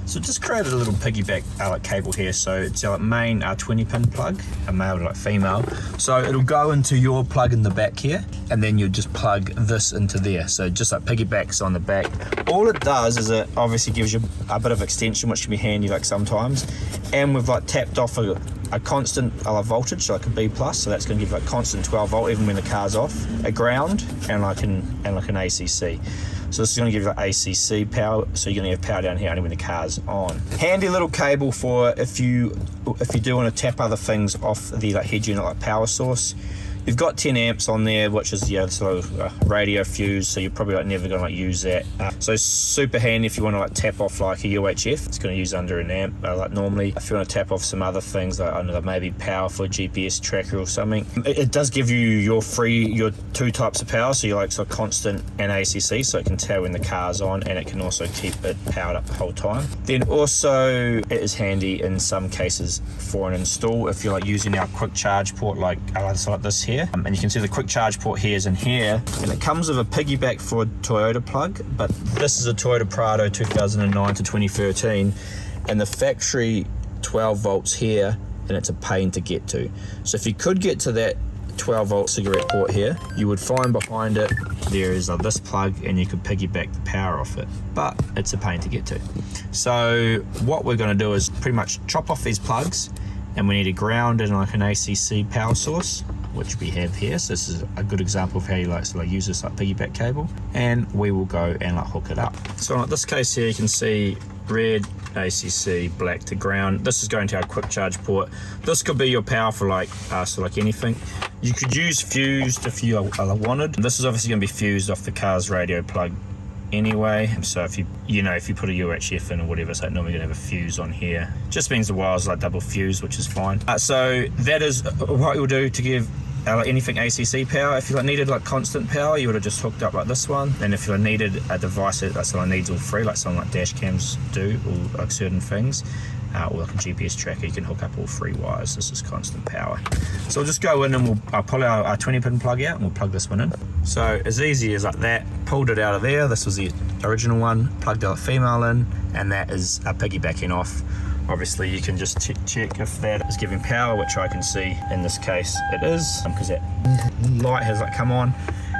So just created a little piggyback like cable here. So it's our main 20 pin plug, a male to like female. So it'll go into your plug in the back here, and then you just plug this into there. So just like piggybacks on the back. All it does is it obviously gives you a bit of extension, which can be handy like sometimes. And we've like tapped off a constant voltage, so like a B+, so that's going to give like constant 12 volt even when the car's off, a ground, and like an ACC. So this is going to give you like ACC power, so you're going to have power down here only when the car's on. Handy little cable for if you do want to tap other things off the like head unit, like power source. You've got 10 amps on there, which is sort of radio fuse, so you're probably like never going to like use that. So super handy if you want to like tap off like a UHF. It's going to use under an amp like normally. If you want to tap off some other things like I don't know, maybe power for a GPS tracker or something, it does give you your two types of power. So you like sort of constant and ACC, so it can tell when the car's on, and it can also keep it powered up the whole time. Then also it is handy in some cases for an install if you're like using our quick charge port like this here. And you can see the quick charge port here is in here, and it comes with a piggyback for a Toyota plug, but this is a Toyota Prado 2009 to 2013, and the factory 12 volts here, and it's a pain to get to. So if you could get to that 12 volt cigarette port here, you would find behind it there is this plug, and you could piggyback the power off it, but it's a pain to get to. So what we're going to do is pretty much chop off these plugs, and we need a ground and like an ACC power source, which we have here. So this is a good example of how you like to use this like piggyback cable, and we will go and like hook it up. So in this case here, you can see red ACC, black to ground. This is going to our quick charge port. This could be your power for like anything. You could use fused if you wanted. This is obviously going to be fused off the car's radio plug anyway, so if you put a UHF in or whatever, so normally you're gonna have a fuse on here. Just means the wire's like double fused, which is fine. So that is what you'll do to give anything ACC power. If you needed like constant power, you would have just hooked up like this one. And if you needed a device that needs all three, like something like dash cams do, or like certain things, or like a GPS tracker, you can hook up all three wires. This is constant power. So we'll just go in and I'll pull our 20 pin plug out, and we'll plug this one in. So as easy as like that, pulled it out of there. This was the original one, plugged our female in, and that is piggybacking off. Obviously you can just check if that is giving power, which I can see in this case it is, because that light has come on.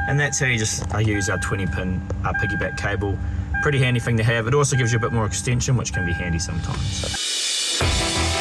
And that's how you use our 20 pin piggyback cable. Pretty handy thing to have. It also gives you a bit more extension, which can be handy sometimes. So.